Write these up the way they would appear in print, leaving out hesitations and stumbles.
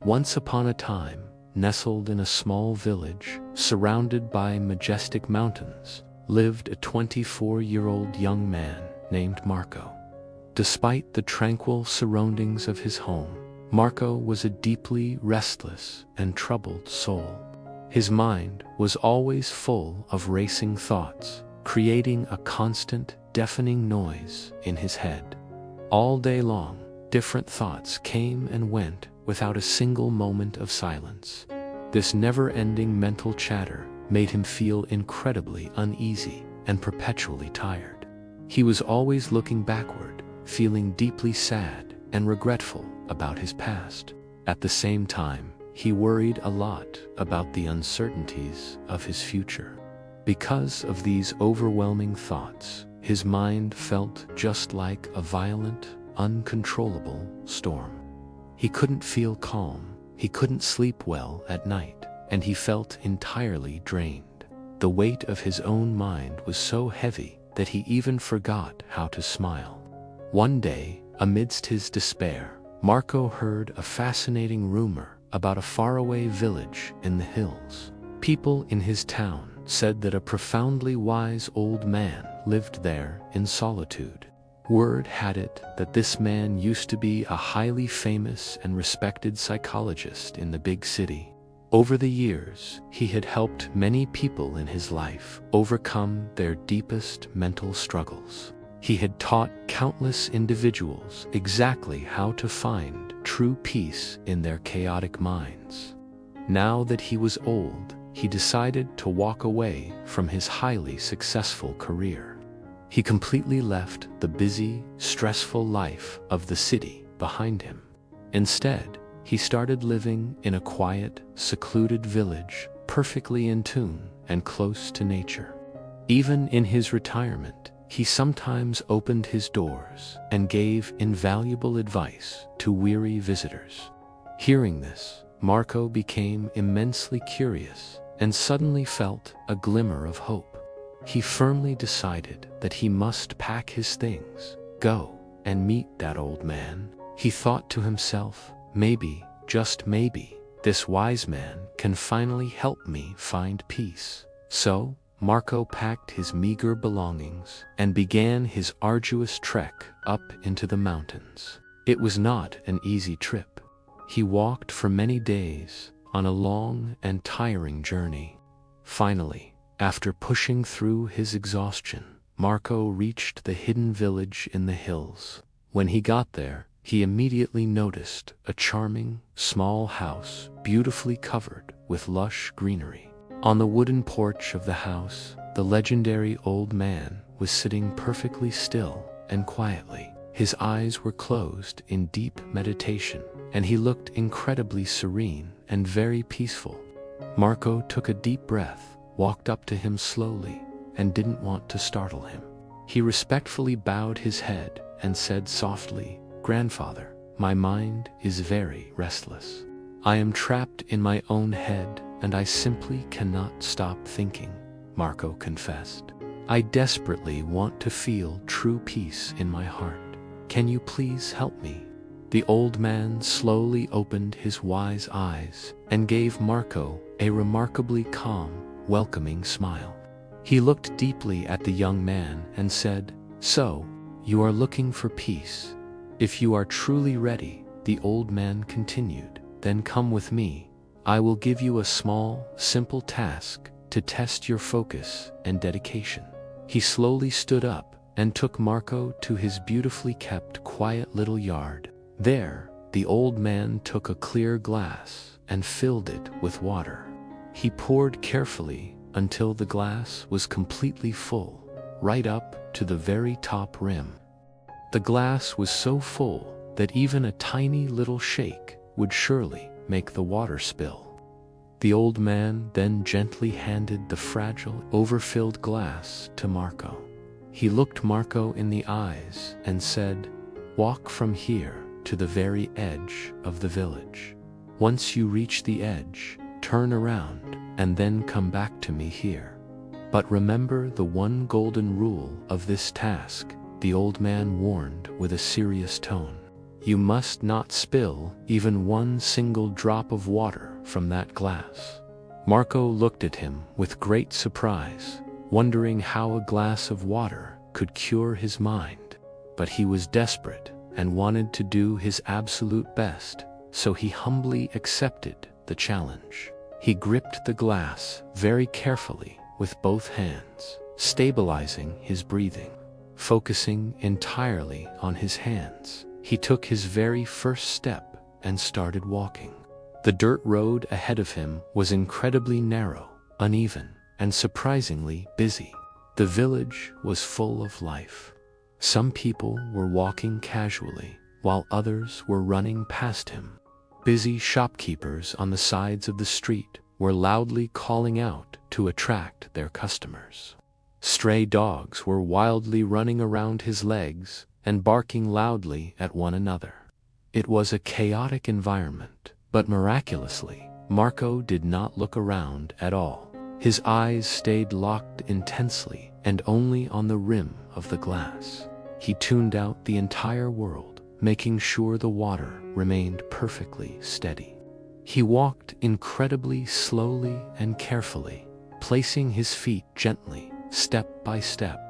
Once upon a time, nestled in a small village, surrounded by majestic mountains, lived a 24-year-old young man named Marco. Despite the tranquil surroundings of his home, Marco was a deeply restless and troubled soul. His mind was always full of racing thoughts, creating a constant, deafening noise in his head. All day long, different thoughts came and went without a single moment of silence. This never-ending mental chatter made him feel incredibly uneasy and perpetually tired. He was always looking backward, feeling deeply sad and regretful about his past. At the same time, he worried a lot about the uncertainties of his future. Because of these overwhelming thoughts, his mind felt just like a violent, uncontrollable storm. He couldn't feel calm, he couldn't sleep well at night, and he felt entirely drained. The weight of his own mind was so heavy that he even forgot how to smile. One day, amidst his despair, Marco heard a fascinating rumor about a faraway village in the hills. People in his town said that a profoundly wise old man lived there in solitude. Word had it that this man used to be a highly famous and respected psychologist in the big city. Over the years, he had helped many people in his life overcome their deepest mental struggles. He had taught countless individuals exactly how to find true peace in their chaotic minds. Now that he was old, he decided to walk away from his highly successful career. He completely left the busy, stressful life of the city behind him. Instead, he started living in a quiet, secluded village, perfectly in tune and close to nature. Even in his retirement, he sometimes opened his doors and gave invaluable advice to weary visitors. Hearing this, Marco became immensely curious and suddenly felt a glimmer of hope. He firmly decided that he must pack his things, go and meet that old man. He thought to himself, maybe, just maybe, this wise man can finally help me find peace. So, Marco packed his meager belongings and began his arduous trek up into the mountains. It was not an easy trip. He walked for many days on a long and tiring journey. Finally, after pushing through his exhaustion, Marco reached the hidden village in the hills. When he got there, he immediately noticed a charming, small house beautifully covered with lush greenery. On the wooden porch of the house, the legendary old man was sitting perfectly still and quietly. His eyes were closed in deep meditation, and he looked incredibly serene and very peaceful. Marco took a deep breath, walked up to him slowly, and didn't want to startle him. He respectfully bowed his head and said softly, "Grandfather, my mind is very restless. I am trapped in my own head and I simply cannot stop thinking," Marco confessed. "I desperately want to feel true peace in my heart. Can you please help me?" The old man slowly opened his wise eyes and gave Marco a remarkably calm, welcoming smile. He looked deeply at the young man and said, "So, you are looking for peace. If you are truly ready," the old man continued, "then come with me. I will give you a small, simple task to test your focus and dedication." He slowly stood up and took Marco to his beautifully kept, quiet little yard. There, the old man took a clear glass and filled it with water. He poured carefully until the glass was completely full, right up to the very top rim. The glass was so full that even a tiny little shake would surely make the water spill. The old man then gently handed the fragile, overfilled glass to Marco. He looked Marco in the eyes and said, "Walk from here to the very edge of the village. Once you reach the edge, turn around and then come back to me here. But remember the one golden rule of this task," the old man warned with a serious tone. You must not spill even one single drop of water from that glass." Marco looked at him with great surprise, wondering how a glass of water could cure his mind. But he was desperate and wanted to do his absolute best, so he humbly accepted the challenge. He gripped the glass very carefully with both hands, stabilizing his breathing. Focusing entirely on his hands, he took his very first step and started walking. The dirt road ahead of him was incredibly narrow, uneven, and surprisingly busy. The village was full of life. Some people were walking casually, while others were running past him. Busy shopkeepers on the sides of the street were loudly calling out to attract their customers. Stray dogs were wildly running around his legs and barking loudly at one another. It was a chaotic environment, but miraculously, Marco did not look around at all. His eyes stayed locked intensely and only on the rim of the glass. He tuned out the entire world, making sure the water remained perfectly steady. He walked incredibly slowly and carefully, placing his feet gently, step by step.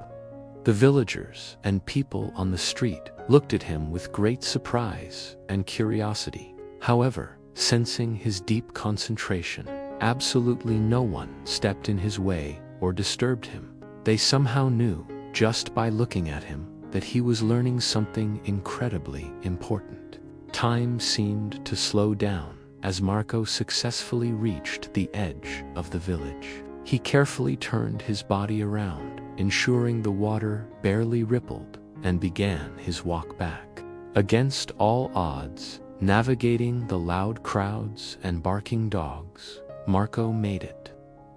The villagers and people on the street looked at him with great surprise and curiosity. However, sensing his deep concentration, absolutely no one stepped in his way or disturbed him. They somehow knew, just by looking at him, that he was learning something incredibly important. Time seemed to slow down as Marco successfully reached the edge of the village. He carefully turned his body around, ensuring the water barely rippled, and began his walk back. Against all odds, navigating the loud crowds and barking dogs, Marco made it.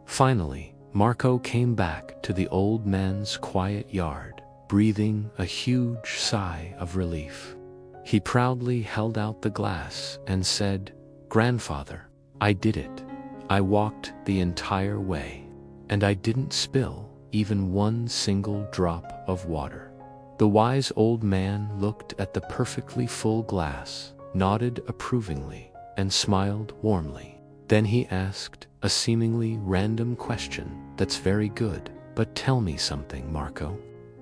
Finally, Marco came back to the old man's quiet yard, breathing a huge sigh of relief. He proudly held out the glass and said, "Grandfather, I did it. I walked the entire way, and I didn't spill even one single drop of water." The wise old man looked at the perfectly full glass, nodded approvingly, and smiled warmly. Then he asked a seemingly random question. "That's very good, but tell me something, Marco.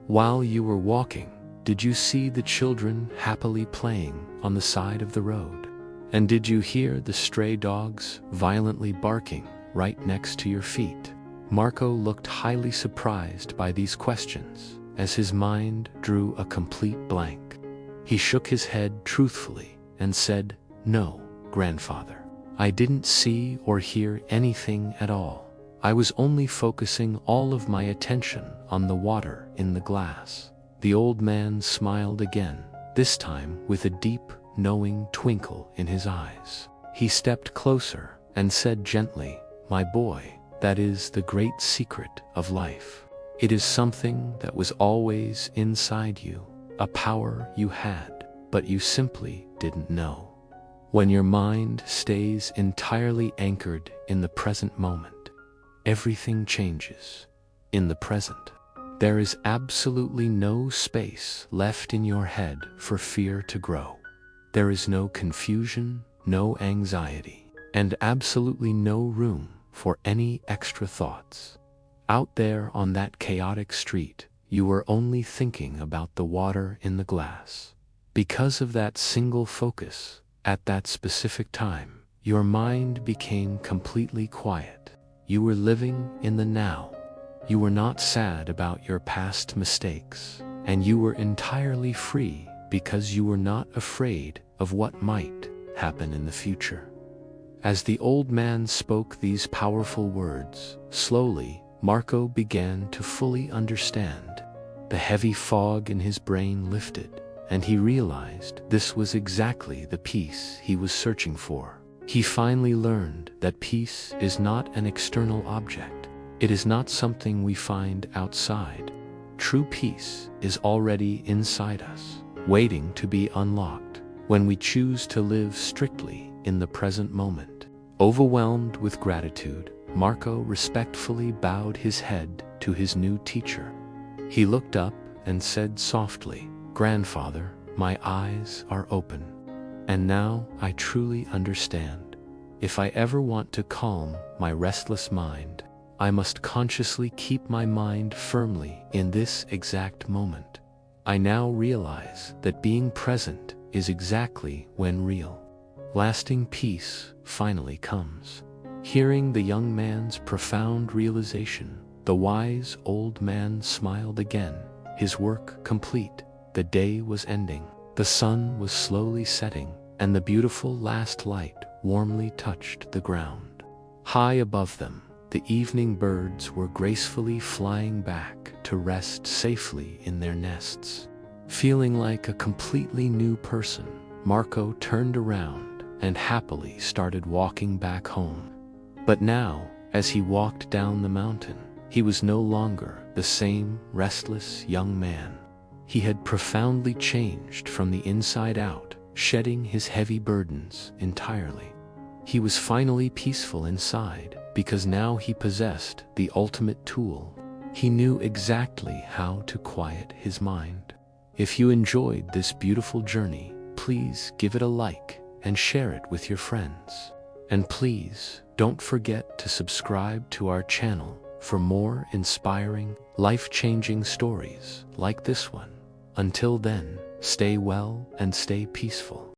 While you were walking, did you see the children happily playing on the side of the road? And did you hear the stray dogs violently barking right next to your feet?" Marco looked highly surprised by these questions, as his mind drew a complete blank. He shook his head truthfully and said, "No, grandfather. I didn't see or hear anything at all. I was only focusing all of my attention on the water in the glass." The old man smiled again, this time with a deep, knowing twinkle in his eyes. He stepped closer and said gently, "My boy, that is the great secret of life. It is something that was always inside you, a power you had, but you simply didn't know. When your mind stays entirely anchored in the present moment, everything changes. In the present, there is absolutely no space left in your head for fear to grow. There is no confusion, no anxiety, and absolutely no room for any extra thoughts. Out there on that chaotic street, you were only thinking about the water in the glass. Because of that single focus, at that specific time, your mind became completely quiet. You were living in the now. You were not sad about your past mistakes, and you were entirely free because you were not afraid of what might happen in the future." As the old man spoke these powerful words, slowly, Marco began to fully understand. The heavy fog in his brain lifted, and he realized this was exactly the peace he was searching for. He finally learned that peace is not an external object. It is not something we find outside. True peace is already inside us, waiting to be unlocked when we choose to live strictly in the present moment. Overwhelmed with gratitude, Marco respectfully bowed his head to his new teacher. He looked up and said softly, "Grandfather, my eyes are open. And now I truly understand. If I ever want to calm my restless mind, I must consciously keep my mind firmly in this exact moment. I now realize that being present is exactly when real, lasting peace finally comes. Hearing the young man's profound realization, the wise old man smiled again. His work complete, the day was ending. The sun was slowly setting, and the beautiful last light warmly touched the ground. High above them, the evening birds were gracefully flying back to rest safely in their nests. Feeling like a completely new person, Marco turned around and happily started walking back home. But now, as he walked down the mountain, he was no longer the same restless young man. He had profoundly changed from the inside out, shedding his heavy burdens entirely. He was finally peaceful inside, because now he possessed the ultimate tool. He knew exactly how to quiet his mind. If you enjoyed this beautiful journey, please give it a like and share it with your friends. And please don't forget to subscribe to our channel for more inspiring, life-changing stories like this one. Until then, stay well and stay peaceful.